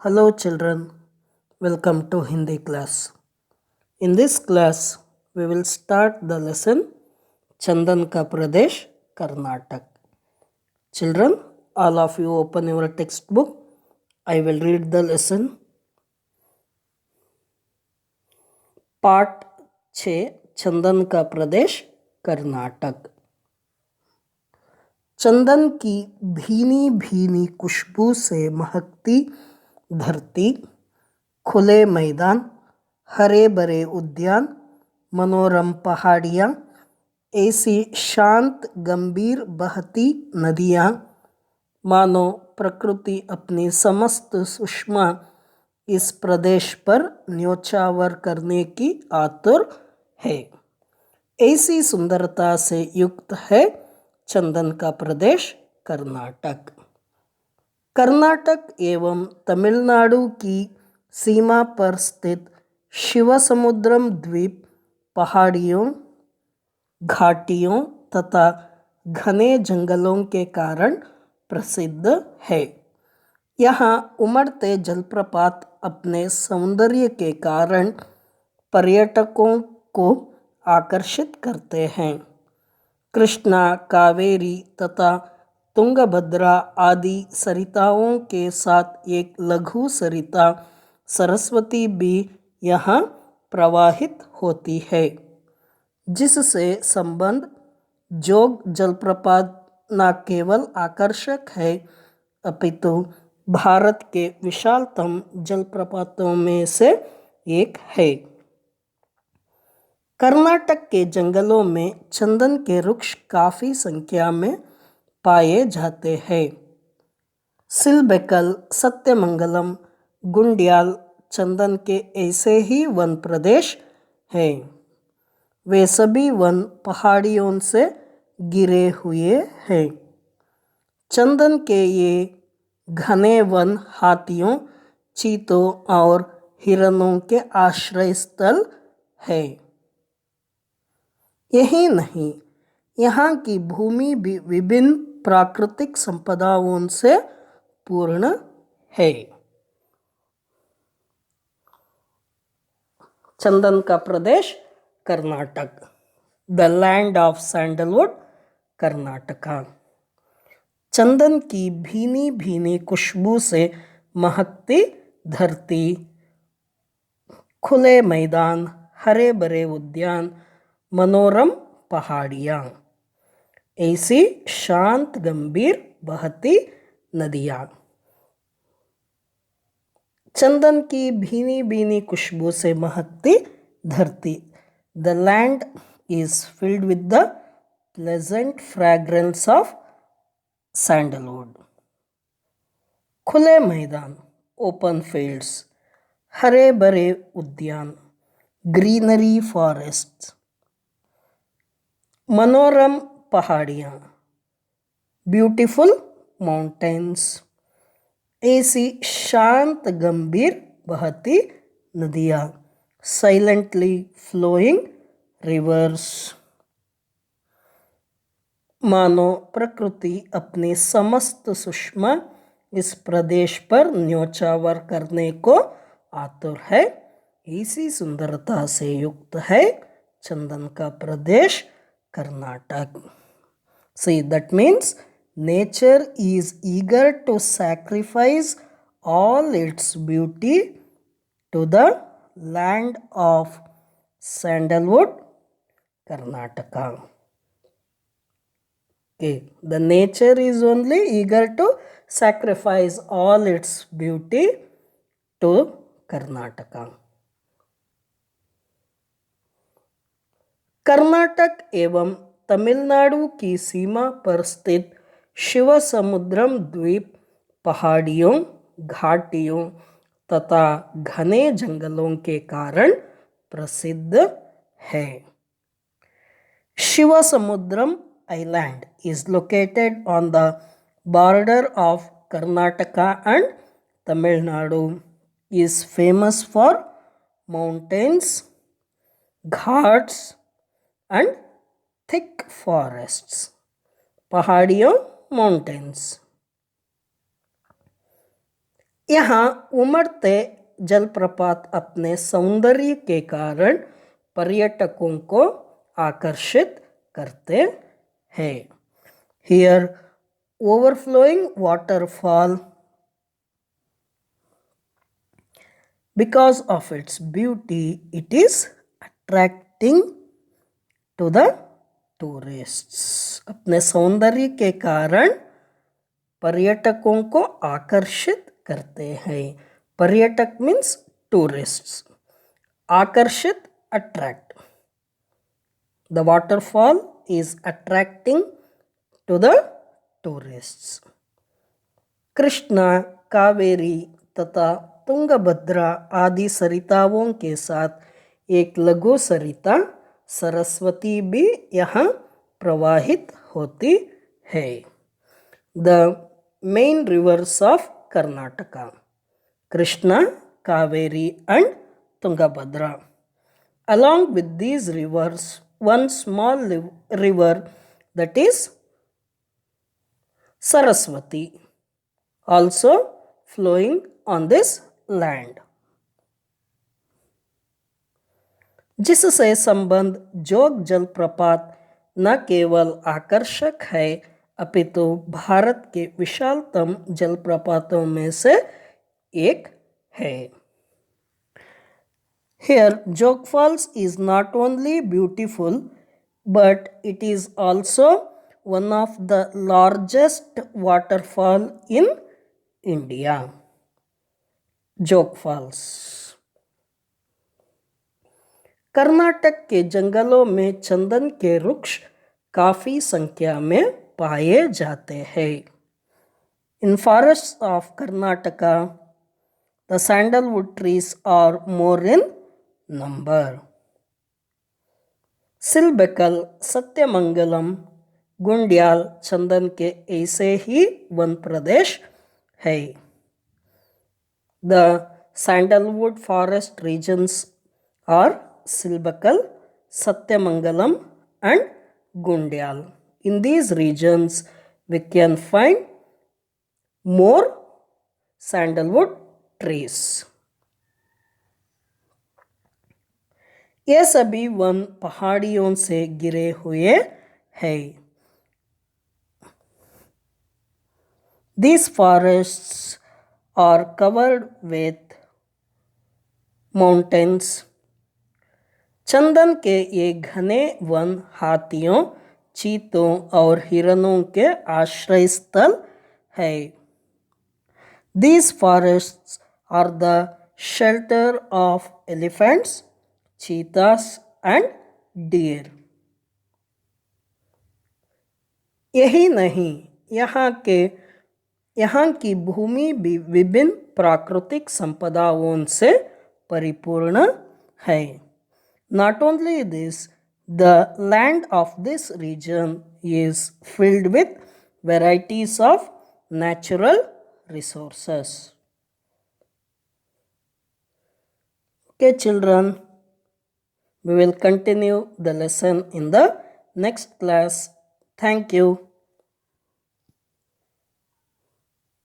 Hello children, welcome to Hindi class. In this class, we will start the lesson Chandan ka Pradesh, Karnataka. Children, all of you open your textbook. I will read the lesson. Part 6 चंदन का प्रदेश कर्नाटक। चंदन की भीनी भीनी खुशबू से महकती धरती, खुले मैदान, हरे भरे उद्यान, मनोरम पहाड़ियाँ, ऐसी शांत गंभीर बहती नदियाँ, मानो प्रकृति अपनी समस्त सुषमा इस प्रदेश पर न्योछावर करने की आतुर है। ऐसी सुंदरता से युक्त है चंदन का प्रदेश कर्नाटक। कर्नाटक एवं तमिलनाडु की सीमा पर स्थित शिवसमुद्रम द्वीप पहाड़ियों, घाटियों तथा घने जंगलों के कारण प्रसिद्ध है। यहाँ उमड़ते जलप्रपात अपने सौंदर्य के कारण पर्यटकों को आकर्षित करते हैं। कृष्णा, कावेरी तथा तुंगभद्रा आदि सरिताओं के साथ एक लघु सरिता सरस्वती भी यहाँ प्रवाहित होती है, जिससे संबंध जोग जलप्रपात न केवल आकर्षक है अपितु भारत के विशालतम जलप्रपातों में से एक है। कर्नाटक के जंगलों में चंदन के वृक्ष काफ़ी संख्या में पाए जाते हैं। सिलबेकल, सत्यमंगलम, गुंड्याल चंदन के ऐसे ही वन प्रदेश हैं। वे सभी वन पहाड़ियों से घिरे हुए हैं। चंदन के ये घने वन हाथियों, चीतों और हिरणों के आश्रय स्थल है। यही नहीं, यहाँ की भूमि भी विभिन्न प्राकृतिक संपदाओं से पूर्ण है। चंदन का प्रदेश Karnataka, the land of sandalwood, Karnataka. चंदन की भीनी भीनी खुशबू से महकती धरती, खुले मैदान, हरे भरे उद्यान, मनोरम पहाड़ियाँ, ऐसी शांत गंभीर बहती नदियाँ। चंदन की भीनी भीनी खुशबू से महकती धरती, the land is filled with the pleasant fragrance of sandalwood. खुले मैदान, ओपन फील्ड्स, हरे भरे उद्यान, ग्रीनरी फॉरेस्ट, मनोरम पहाड़ियाँ, ब्यूटीफुल माउंटेन्स, ऐसी शांत गंभीर बहती नदियाँ, साइलेंटली फ्लोइंग रिवर्स, मानो प्रकृति अपनी समस्त सुषमा इस प्रदेश पर न्योछावर करने को आतुर है। इसी सुंदरता से युक्त है चंदन का प्रदेश Karnataka. See, that means nature is eager to sacrifice all its beauty to the land of sandalwood, Karnataka. Okay, the nature is only eager to sacrifice all its beauty to Karnataka. Karnataka एवं तमिलनाडु की सीमा पर स्थित शिवसमुद्रम द्वीप पहाड़ियों, घाटियों तथा घने जंगलों के कारण प्रसिद्ध है। Shivasamudram island is located on the border of Karnataka and Tamil Nadu, is famous for mountains, ghats and thick forests. पहाड़ियों, mountains. यहाँ उमड़ते जलप्रपात अपने सौंदर्य के कारण पर्यटकों को आकर्षित करते हैं. Here, overflowing waterfall, because of its beauty, it is attracting to the tourists. अपने सौंदर्य के कारण पर्यटकों को आकर्षित करते हैं. पर्यटक मीन्स टूरिस्ट्स. आकर्षित, attract. The waterfall is attracting to the tourists. Krishna, Kaveri तथा तुंगभद्रा आदि सरिताओं के साथ एक लघु सरिता सरस्वती भी यहाँ प्रवाहित होती है. The main rivers of Karnataka, Krishna, Kaveri and Tungabhadra. Along with these rivers, one small river, that is Saraswati, also flowing on this land. जिससे संबंध जोग जलप्रपात न केवल आकर्षक है अपितु भारत के विशालतम जलप्रपातों में से एक है. Here, Jog Falls is not only beautiful, but it is also one of the largest waterfall in India. Jog Falls. Karnataka के जंगलों में चंदन के वृक्ष काफी संख्या में पाए जाते हैं. In forests of Karnataka, the sandalwood trees are more in number. सिलबेकल, Sathyamangalam, गुंडियाल चंदन के ऐसे ही वन प्रदेश है. The sandalwood forest regions are Silbakal, Satyamangalam and Gundyal. In these regions, we can find more sandalwood trees. ये सभी वन पहाड़ियों से गिरे हुए हैं. These forests are covered with mountains. चंदन के ये घने वन हाथियों, चीतों और हिरणों के आश्रय स्थल है. These forests are the shelter of elephants, cheetahs and deer. यही नहीं, यहाँ की भूमि भी विभिन्न प्राकृतिक संपदाओं से परिपूर्ण है. Not only this, the land of this region is filled with varieties of natural resources. Okay, children, we will continue the lesson in the next class. Thank you.